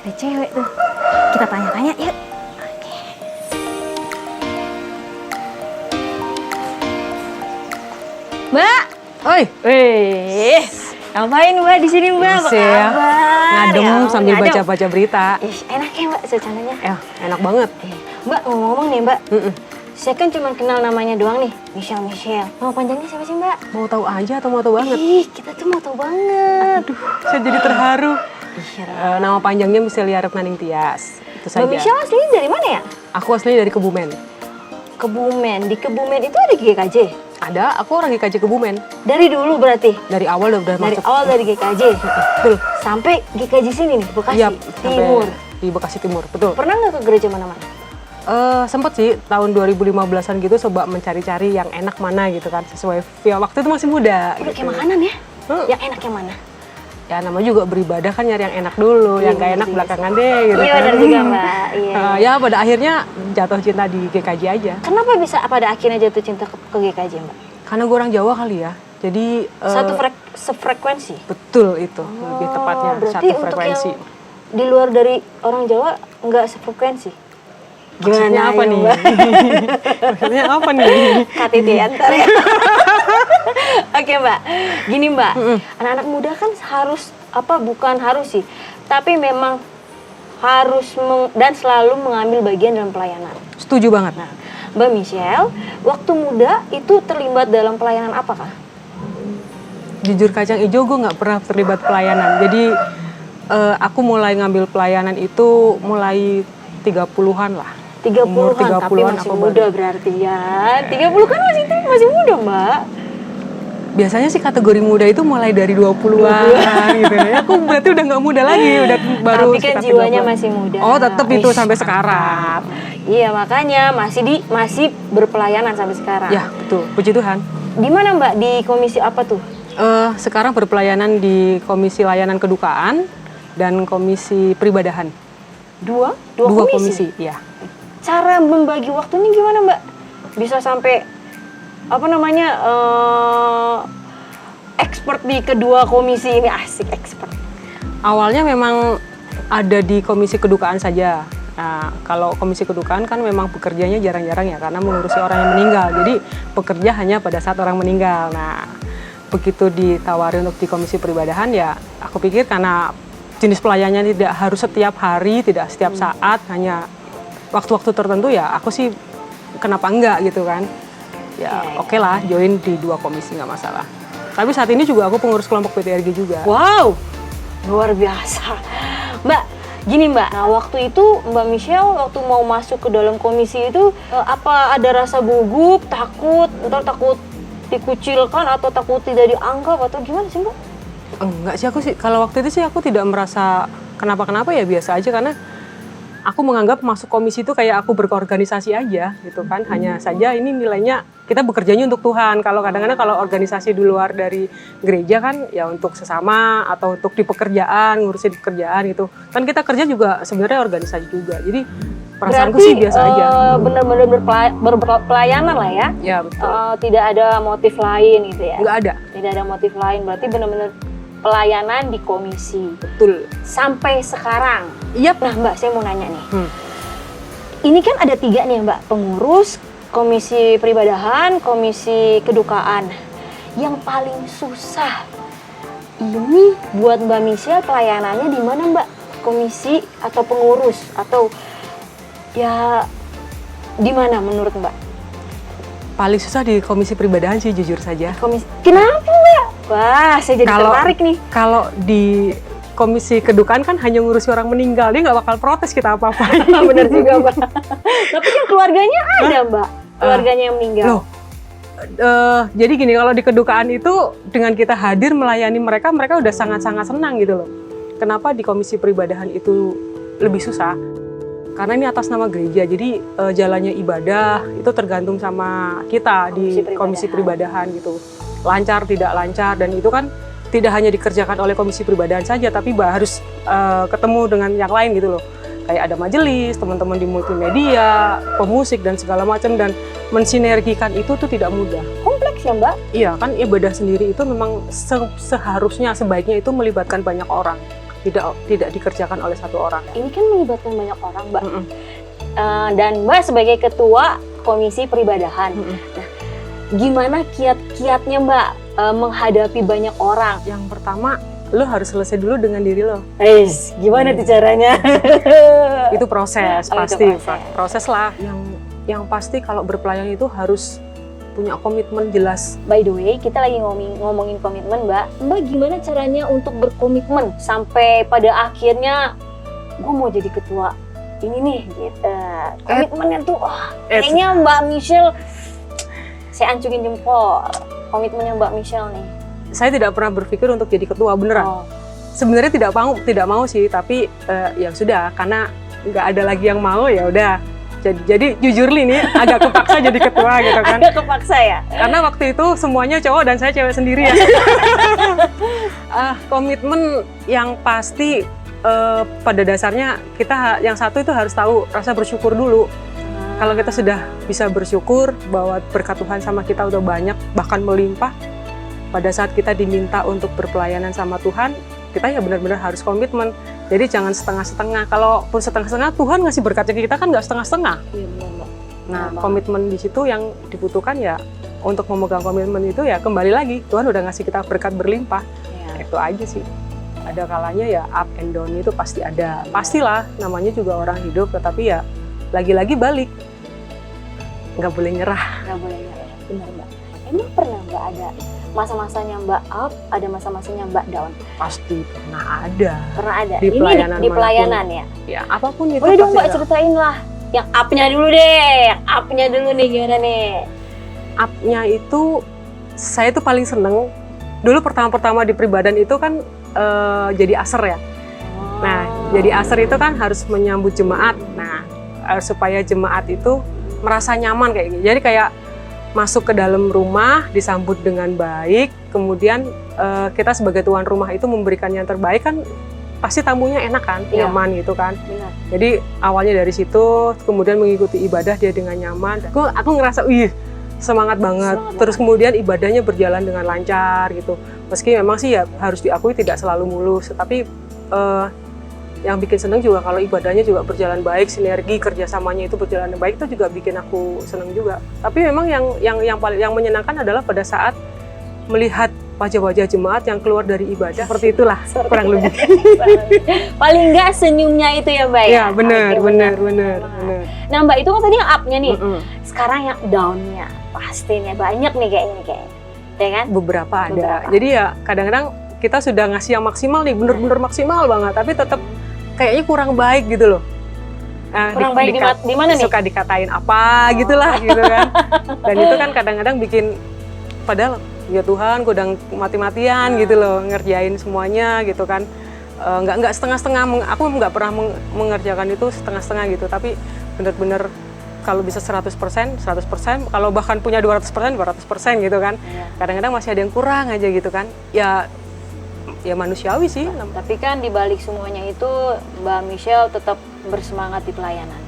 Ada cewek tuh. Kita tanya-tanya yuk. Oke. Mbak. Oi, Wih. Ngapain Mbak di sini Mbak? Apa masih ya, kabar? ngadem Ya ampun, sambil ngadem. baca-baca berita. Ih, enak ya Mbak suasananya. Enak banget. Mbak ngomong-ngomong nih Mbak. Saya kan cuma kenal namanya doang nih, Michelle. Nama panjangnya siapa sih Mbak? Mau tahu aja atau mau tahu banget? Ih, kita tuh mau tahu banget. Saya jadi terharu. Iya. Nama panjangnya Michelia Retnaning Tias. Itu saja. Mbak Michelle aslinya dari mana ya? Aku aslinya dari Kebumen. Kebumen. Di Kebumen itu ada GKJ? Ada, aku orang GKJ Kebumen. Dari dulu berarti? Dari awal udah Dari masuk. awal dari GKJ? Betul. Sampai GKJ sini nih, Bekasi Iya, Timur. sampai di Bekasi Timur, betul. Pernah nggak ke gereja mana-mana? Sempet sih tahun 2015-an gitu coba mencari-cari yang enak mana gitu kan sesuai via waktu itu masih muda. Udah gitu. kayak makanan ya? Yang enak yang mana? Ya namanya juga beribadah kan nyari yang enak dulu, Iya, yang gak bener enak juga belakangan deh gitu Iya kan. benar juga Mbak. Iya. Ya pada akhirnya jatuh cinta di GKJ aja. Kenapa bisa pada akhirnya jatuh cinta ke GKJ Mbak? Karena gue orang Jawa kali ya. Jadi Sefrekuensi? betul itu lebih tepatnya berarti satu untuk frekuensi. yang di luar dari orang Jawa nggak sefrekuensi? Maksudnya apa ya, nih? Mbak? Maksudnya apa nih? KTT antar ya. Oke Mbak, gini Mbak, anak-anak muda kan harus bukan harus sih, tapi memang harus dan selalu mengambil bagian dalam pelayanan. Setuju banget. Nah, Mbak Michelle, waktu muda itu terlibat dalam pelayanan apakah? Jujur kacang ijo gue nggak pernah terlibat pelayanan. Jadi aku mulai ngambil pelayanan itu mulai 30-an lah. 30-an, Umur tapi 30-an masih aku muda berarti ya. 30 kan masih muda Mbak. Biasanya sih kategori muda itu mulai dari 20-an gitu ya. Aku berarti udah nggak muda lagi, udah baru Tapi kan sekitar jiwanya 30-an. masih muda. Oh, tetap itu Wih, sampai mantap. sekarang. Iya, makanya masih berpelayanan sampai sekarang. Ya, betul. Puji Tuhan. Di mana Mbak? Di komisi apa tuh? Sekarang berpelayanan di Komisi Layanan Kedukaan dan Komisi Peribadahan. Dua komisi, ya. Cara membagi waktunya gimana Mbak? Bisa sampai expert di kedua komisi ini, asik expert. Awalnya memang ada di Komisi Kedukaan saja. Nah, kalau Komisi Kedukaan kan memang pekerjaannya jarang-jarang ya, karena mengurusi orang yang meninggal. Jadi pekerja hanya pada saat orang meninggal. Nah, begitu ditawarin untuk di Komisi Peribadahan ya, aku pikir karena jenis pelayanannya tidak harus setiap hari, tidak setiap saat, hanya waktu-waktu tertentu ya, aku sih kenapa enggak gitu kan. Ya oke lah, join di dua komisi nggak masalah. Tapi saat ini juga aku pengurus kelompok PTRG juga. Wow, luar biasa. Mbak, gini Mbak, nah waktu itu Mbak Michelle waktu mau masuk ke dalam komisi itu, apa ada rasa gugup, takut, ntar takut dikucilkan atau takut tidak dianggap atau gimana sih Mbak? Enggak sih, aku sih kalau waktu itu sih aku tidak merasa kenapa-kenapa, ya biasa aja, karena aku menganggap masuk komisi itu kayak aku berorganisasi aja gitu kan. Hanya saja ini nilainya kita bekerjanya untuk Tuhan. Kalau kadang-kadang kalau organisasi di luar dari gereja kan ya untuk sesama atau untuk di pekerjaan, ngurusin pekerjaan gitu. Kan kita kerja juga sebenarnya organisasi juga. Jadi perasaanku sih biasa aja. Benar-benar berpelayanan lah ya? Ya betul. Tidak ada motif lain gitu ya? Nggak ada. Tidak ada motif lain, berarti benar-benar pelayanan di komisi. Betul. Sampai sekarang. Iya. Nah Mbak, saya mau nanya nih. Ini kan ada 3 nih Mbak, pengurus, komisi peribadahan, komisi kedukaan. Yang paling susah ini buat Mbak Michelle pelayanannya di mana Mbak? Komisi atau pengurus atau ya di mana menurut Mbak? Paling susah di komisi peribadahan sih, jujur saja. Kenapa Mbak? Wah, saya jadi tertarik nih. Kalau di komisi kedukaan kan hanya ngurusi orang meninggal, dia nggak bakal protes kita apa-apain. Bener juga Mbak. Tapi kan keluarganya ada Mbak, keluarganya yang meninggal. Loh, jadi gini, kalau di kedukaan itu dengan kita hadir melayani mereka, mereka udah sangat-sangat senang gitu loh. Kenapa di komisi peribadahan itu lebih susah? Karena ini atas nama gereja, jadi jalannya ibadah itu tergantung sama kita di komisi peribadahan gitu. Lancar, tidak lancar, dan itu kan tidak hanya dikerjakan oleh komisi peribadahan saja, tapi harus ketemu dengan yang lain gitu loh. Kayak ada majelis, teman-teman di multimedia, pemusik, dan segala macam, dan mensinergikan itu tuh tidak mudah. Kompleks ya Mbak? Iya, kan ibadah sendiri itu memang seharusnya, sebaiknya itu melibatkan banyak orang. tidak dikerjakan oleh satu orang. Ini kan melibatkan banyak orang, Mbak. Mm-mm. Dan Mbak sebagai ketua komisi peribadahan, Mm-mm. nah, gimana kiat-kiatnya Mbak menghadapi banyak orang? Yang pertama, lo harus selesai dulu dengan diri lo. Gimana tuh caranya? Itu proses, Oh, itu pasti proses. lah. Yang pasti kalau berpelayan itu harus punya komitmen jelas. By the way, kita lagi ngomongin komitmen, Mbak. Mbak gimana caranya untuk berkomitmen sampai pada akhirnya gue mau jadi ketua ini nih, gitu. Komitmennya tuh, kayaknya Mbak Michelle, saya ancungin jempol. Komitmennya Mbak Michelle nih. Saya tidak pernah berpikir untuk jadi ketua, beneran. Oh. Sebenarnya tidak mau sih, tapi ya sudah, karena nggak ada lagi yang mau, ya udah. Jadi jujur nih agak kepaksa jadi ketua gitu kan. Agak kepaksa ya? Karena waktu itu semuanya cowok dan saya cewek sendiri ya. Komitmen yang pasti pada dasarnya kita yang satu itu harus tahu rasa bersyukur dulu. Kalau kita sudah bisa bersyukur bahwa berkat Tuhan sama kita udah banyak, bahkan melimpah, pada saat kita diminta untuk berpelayanan sama Tuhan, kita ya benar-benar harus komitmen. Jadi jangan setengah-setengah. Kalaupun setengah-setengah, Tuhan ngasih berkatnya ke kita kan nggak setengah-setengah. Iya benar, Mbak. Nah, Benar, komitmen di situ yang dibutuhkan ya untuk memegang komitmen itu ya kembali lagi Tuhan udah ngasih kita berkat berlimpah. Ya. Itu aja sih. Ada kalanya ya up and down itu pasti ada. Pastilah, namanya juga orang hidup, tetapi ya lagi-lagi balik. Nggak boleh nyerah. Nggak boleh nyerah. Benar, Mbak. Emang pernah Mbak ada masa-masanya Mbak up, ada masa-masanya Mbak down? Pasti pernah ada. Pernah ada. Di Ini pelayanan di pelayanan manapun. ya. Ya, apapun itu Boleh dong pasti Mbak ada. ceritain lah. Yang up-nya dulu deh. Yang up-nya dulu nih gimana nih? Up-nya itu saya tuh paling seneng. Dulu pertama-pertama di Pribadan itu kan jadi aser ya. Nah, jadi aser itu kan harus menyambut jemaat. Nah, supaya jemaat itu merasa nyaman kayak gini. Jadi kayak masuk ke dalam rumah, disambut dengan baik, kemudian kita sebagai tuan rumah itu memberikan yang terbaik kan, pasti tamunya enak kan, Iya. nyaman gitu kan. Benar. Jadi awalnya dari situ, kemudian mengikuti ibadah dia dengan nyaman. Aku ngerasa, semangat banget. Semangat Terus kemudian ibadahnya berjalan dengan lancar gitu. Meski memang sih ya harus diakui tidak selalu mulus, tapi yang bikin seneng juga kalau ibadahnya juga berjalan baik, sinergi kerjasamanya itu berjalan baik, itu juga bikin aku seneng juga. Tapi memang yang menyenangkan adalah pada saat melihat wajah-wajah jemaat yang keluar dari ibadah seperti itulah kurang lebih. Paling nggak senyumnya itu ya Mbak ya? Ya benar, Oke, benar. Nah Mbak itu kan tadi yang up-nya nih. Mm-mm. Sekarang yang down-nya. Pastinya banyak nih kayaknya. Ya kan? Beberapa ada. Beberapa. Jadi ya kadang-kadang kita sudah ngasih yang maksimal nih, bener-bener maksimal banget, tapi tetap kayaknya kurang baik gitu loh. Nah, Kurang baik di mana nih? Suka dikatain apa gitulah gitu kan. Dan itu kan kadang-kadang bikin, padahal ya Tuhan gue udah mati-matian gitu loh ngerjain semuanya gitu kan. Nggak setengah-setengah, aku nggak pernah mengerjakan itu setengah-setengah gitu, tapi bener-bener kalau bisa 100%, kalau bahkan punya 200% gitu kan. Kadang-kadang masih ada yang kurang aja gitu kan. Ya manusiawi sih. Tapi kan di balik semuanya itu Mbak Michelle tetap bersemangat di pelayanan.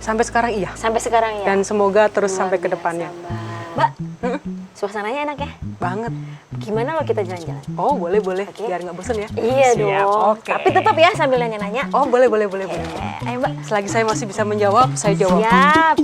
Sampai sekarang iya. Sampai sekarang ya. Dan semoga terus Luar sampai ke biasa, depannya. Mbak, suasananya enak ya? Banget. Gimana kalau kita jalan-jalan? Oh boleh, Oke. biar nggak bosen ya. Iya Siap, dong. oke. Tapi tetap ya sambil nanya-nanya. Oh boleh. Ayo Mbak. Selagi saya masih bisa menjawab, saya jawab. Siap.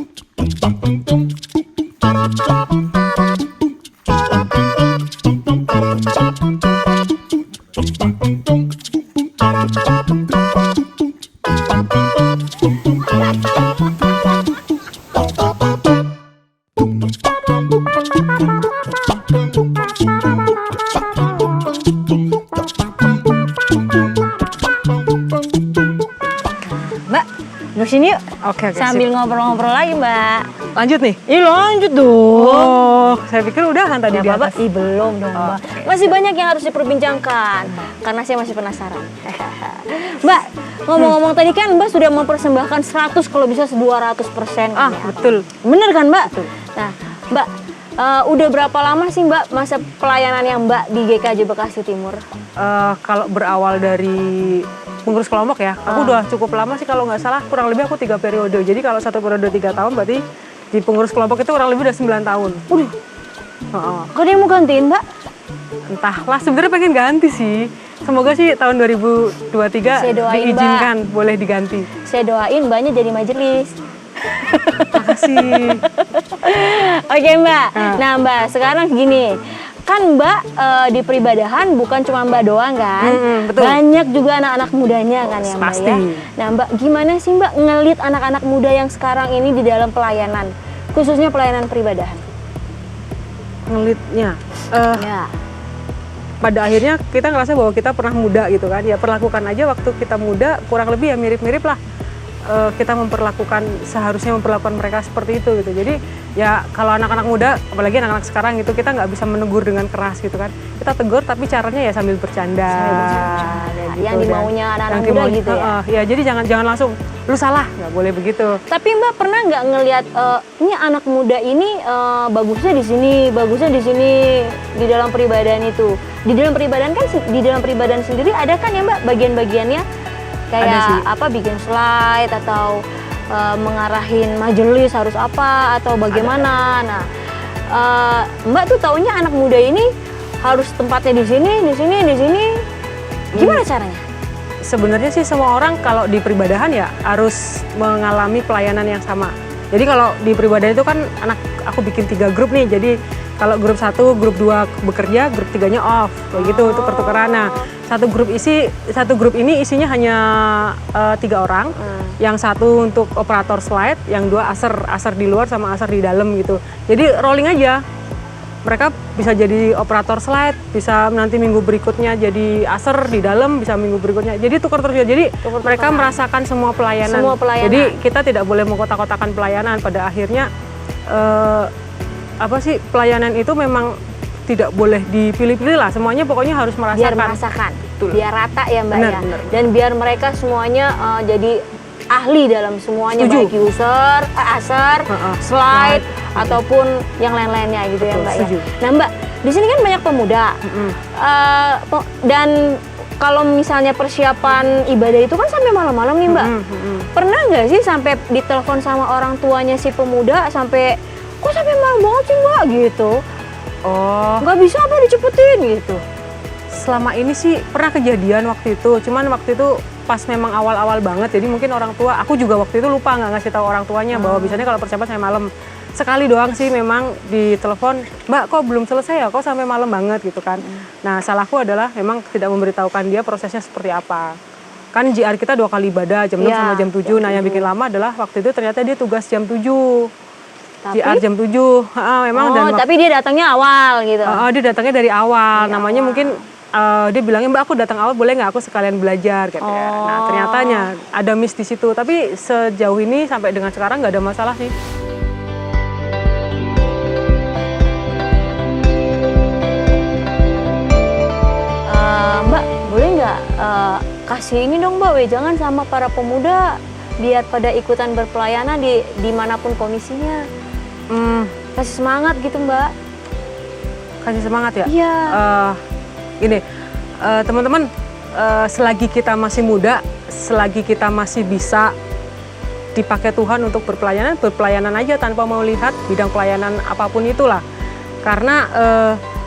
Mbak, duduk sini yuk. Oke, Sambil sip. ngobrol-ngobrol lagi Mbak. Lanjut nih. Ih lanjut dong. Oh, saya pikir udahan tadi Nggak di apa-apa. atas. Ih belum dong Mbak. Masih banyak yang harus diperbincangkan. Karena saya masih penasaran. Mbak, ngomong-ngomong tadi kan Mbak sudah mempersembahkan 100 kalau bisa 200% kan ya? Betul. Bener kan Mbak? Betul. Nah Mbak, udah berapa lama sih Mbak masa pelayanan yang Mbak di GKJ Bekasi Timur? Kalau berawal dari pengurus kelompok ya, aku udah cukup lama sih, kalau nggak salah kurang lebih aku 3 periode. Jadi kalau satu periode 3 tahun, berarti di pengurus kelompok itu kurang lebih udah 9 tahun. Gak ada yang mau gantiin Mbak? Entahlah, sebenarnya pengen ganti sih. Semoga sih tahun 2023 Saya doain, diizinkan boleh diganti. Saya doain Mbaknya jadi majelis. Makasih. Oke Mbak, nah Mbak sekarang gini, kan Mbak di peribadahan bukan cuma Mbak doang kan, betul. banyak juga anak-anak mudanya kan ya Mbak Pasti. ya. Nah Mbak gimana sih Mbak ngelit anak-anak muda yang sekarang ini di dalam pelayanan, khususnya pelayanan peribadahan? Ngelitnya. Ya. Pada akhirnya kita ngerasa bahwa kita pernah muda gitu kan, ya perlakukan aja waktu kita muda kurang lebih ya mirip-mirip lah. Kita seharusnya memperlakukan mereka seperti itu gitu. Jadi ya kalau anak-anak muda, apalagi anak-anak sekarang gitu, kita nggak bisa menegur dengan keras gitu kan. Kita tegur tapi caranya ya sambil bercanda. Gitu. Yang dimaunya anak-anak Yang muda dimaunya, gitu ya. Ya jadi jangan langsung lu salah, nggak boleh begitu. Tapi Mbak pernah nggak ngelihat ini anak muda ini bagusnya di sini di dalam peribadahan itu. Di dalam peribadahan sendiri ada kan ya Mbak bagian-bagiannya kayak apa bikin slide atau mengarahin majelis harus apa atau bagaimana. Nah, Mbak tuh taunya anak muda ini harus tempatnya di sini. Gimana caranya? Sebenarnya sih semua orang kalau di peribadahan ya harus mengalami pelayanan yang sama. Jadi kalau di peribadahan itu kan aku bikin 3 grup nih. Jadi kalau grup 1, grup 2 bekerja, grup 3-nya off. Kayak gitu untuk pertukaran. Nah, satu grup ini isinya hanya 3 orang. Yang 1 untuk operator slide, yang 2 aser di luar sama aser di dalam gitu. Jadi rolling aja. Mereka bisa jadi operator slide, bisa nanti minggu berikutnya jadi aser di dalam, bisa minggu berikutnya. Jadi tukar terus. Jadi mereka merasakan semua pelayanan. Jadi kita tidak boleh mengkotak-kotakan pelayanan. Pada akhirnya pelayanan itu memang tidak boleh dipilih-pilih lah. Semuanya pokoknya harus merasakan. Biar merasakan. Betul. Biar rata ya Mbak Benar, ya. benar. Dan biar mereka semuanya jadi ahli dalam semuanya, Setuju. baik user, aser, slide, ataupun yang lain-lainnya gitu. Betul, ya Mbak setuju. ya. Nah Mbak, di sini kan banyak pemuda. Dan kalau misalnya persiapan ibadah itu kan sampai malam-malam nih Mbak. Pernah nggak sih sampai ditelepon sama orang tuanya si pemuda sampai kok sampai malam banget sih Mbak gitu? Oh, Nggak bisa apa dicepetin gitu? selama ini sih pernah kejadian waktu itu. Cuman waktu itu pas memang awal-awal banget. Jadi mungkin orang tua, aku juga waktu itu lupa nggak ngasih tahu orang tuanya bahwa biasanya kalau persiapan sampai malam. Sekali doang sih memang ditelepon, Mbak kok belum selesai ya, kok sampai malam banget gitu kan. Nah salahku adalah memang tidak memberitahukan dia prosesnya seperti apa. Kan JR kita 2 kali ibadah, jam 6 sama jam 7. Nah yang bikin lama adalah waktu itu ternyata dia tugas jam 7. JR jam 7, memang. Tapi dia datangnya awal gitu. Dia datangnya dari awal, namanya mungkin dia bilangnya Mbak aku datang awal boleh nggak aku sekalian belajar gitu ya. Nah ternyatanya ada miss di situ, tapi sejauh ini sampai dengan sekarang nggak ada masalah sih. Mbak boleh nggak kasih ini dong Mbak wejangan sama para pemuda biar pada ikutan berpelayanan di dimanapun komisinya. Kasih semangat gitu Mbak. Kasih semangat ya? Iya. Gini, teman-teman, selagi kita masih muda, selagi kita masih bisa dipakai Tuhan untuk berpelayanan aja tanpa mau lihat bidang pelayanan apapun itulah. Karena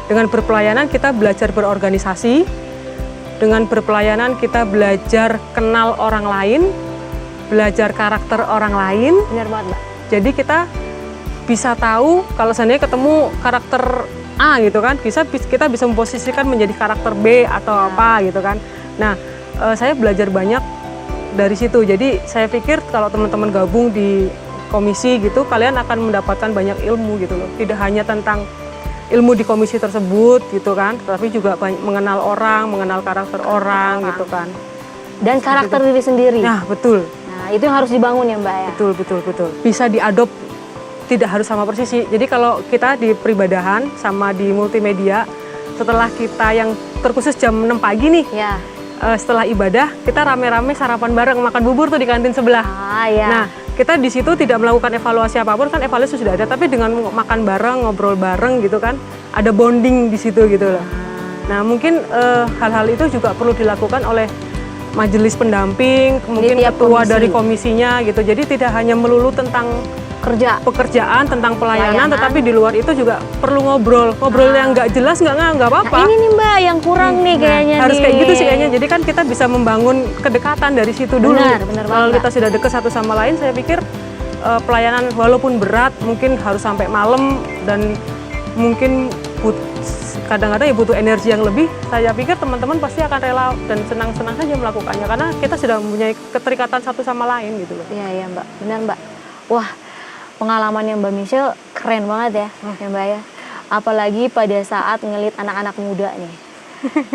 dengan berpelayanan kita belajar berorganisasi, dengan berpelayanan kita belajar kenal orang lain, belajar karakter orang lain. Benar banget Mbak. Jadi kita bisa tahu kalau seandainya ketemu karakter A gitu kan, kita bisa memposisikan menjadi karakter B atau apa gitu kan. Nah, saya belajar banyak dari situ. Jadi saya pikir kalau teman-teman gabung di komisi gitu, kalian akan mendapatkan banyak ilmu gitu loh. Tidak hanya tentang ilmu di komisi tersebut gitu kan, tapi juga mengenal orang, mengenal karakter orang gitu kan. Dan karakter diri sendiri. Nah, betul. Nah, itu yang harus dibangun ya Mbak ya. Betul. Bisa diadop, tidak harus sama persis sih. Jadi kalau kita di peribadahan sama di multimedia, setelah kita yang terkhusus jam 6 pagi nih, Ya. Setelah ibadah kita rame-rame sarapan bareng, makan bubur tuh di kantin sebelah. Ya. Nah, kita di situ tidak melakukan evaluasi apapun, kan evaluasi sudah ada, tapi dengan makan bareng, ngobrol bareng gitu kan, ada bonding di situ gitu loh. Nah, mungkin hal-hal itu juga perlu dilakukan oleh majelis pendamping, mungkin tiap ketua komisi. dari komisinya gitu. Jadi tidak hanya melulu tentang pekerjaan, tentang pelayanan, tetapi di luar itu juga perlu ngobrol yang nggak jelas nggak apa-apa. Nah, ini nih Mbak yang kurang nih kayaknya harus nih. kayak gitu sih kayaknya. Jadi kan kita bisa membangun kedekatan dari situ dulu. Benar Kalau banget, kita sudah dekat satu sama lain, saya pikir pelayanan walaupun berat, mungkin harus sampai malam dan mungkin kadang-kadang ya butuh energi yang lebih. Saya pikir teman-teman pasti akan rela dan senang-senang saja melakukannya karena kita sudah mempunyai keterikatan satu sama lain gitu loh. Iya Mbak, benar Mbak. Wah, pengalaman yang Mbak Michelle keren banget ya, ya Mbak ya. Apalagi pada saat ngelit anak-anak muda nih.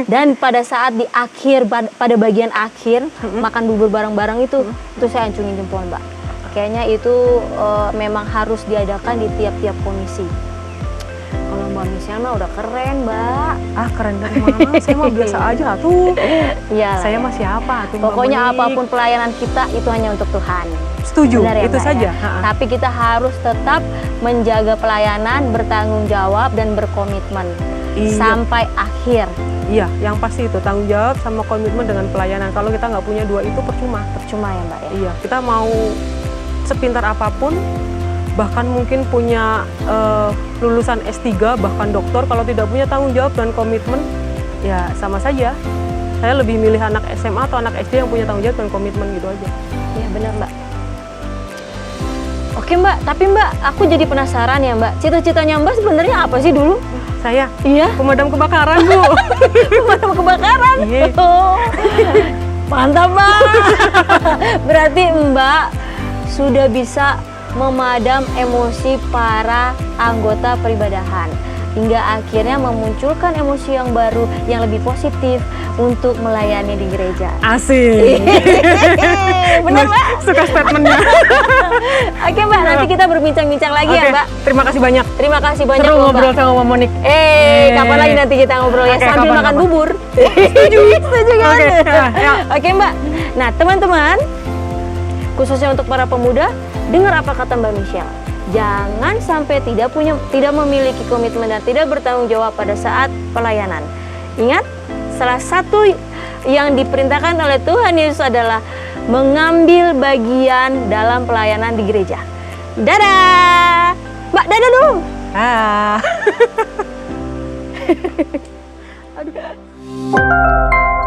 Dan pada saat di akhir, pada bagian akhir makan bubur bareng-bareng itu saya acungin jempol Mbak. Kayaknya itu memang harus diadakan di tiap-tiap komisi. Kalau Mbak Michelle mah udah keren Mbak. Keren dari mana? Saya mah biasa aja tuh. Iya. Saya mah siapa tuh? Pokoknya apapun pelayanan kita itu hanya untuk Tuhan. Setuju, Benar ya, itu Mbak, saja. Ya? Tapi kita harus tetap menjaga pelayanan, bertanggung jawab dan berkomitmen sampai akhir. Iya, yang pasti itu tanggung jawab sama komitmen dengan pelayanan. Kalau kita nggak punya dua itu percuma. Percuma ya Mbak ya. Iya, kita mau sepintar apapun, bahkan mungkin punya lulusan S3, bahkan doktor, kalau tidak punya tanggung jawab dan komitmen, ya sama saja. Saya lebih milih anak SMA atau anak SD yang punya tanggung jawab dan komitmen gitu aja. Iya benar Mbak. Oke Mbak, tapi Mbak, aku jadi penasaran ya Mbak. Cita-citanya Mbak sebenarnya apa sih dulu? Saya? Iya. Pemadam kebakaran, Bu. Pemadam kebakaran? Iya. Oh, mantap Mbak. Berarti Mbak sudah bisa memadam emosi para anggota peribadahan hingga akhirnya memunculkan emosi yang baru yang lebih positif untuk melayani di gereja. Asik. Benar Mbak? Suka statementnya. Oke Mbak, nanti kita berbincang-bincang lagi ya Mbak. Terima kasih banyak. Terima kasih banyak Seru loh, ngobrol Mbak. sama Mama Monik. Kapan lagi nanti kita ngobrol ya sambil makan bubur. Setuju. Setuju kan? Oke, ya. Oke Mbak. Nah teman-teman, khususnya untuk para pemuda, dengar apa kata Mbak Michelle. Jangan sampai tidak memiliki komitmen dan tidak bertanggung jawab pada saat pelayanan. Ingat, salah satu yang diperintahkan oleh Tuhan Yesus adalah mengambil bagian dalam pelayanan di gereja. Dadah! Mbak, dadah dulu! Aduh.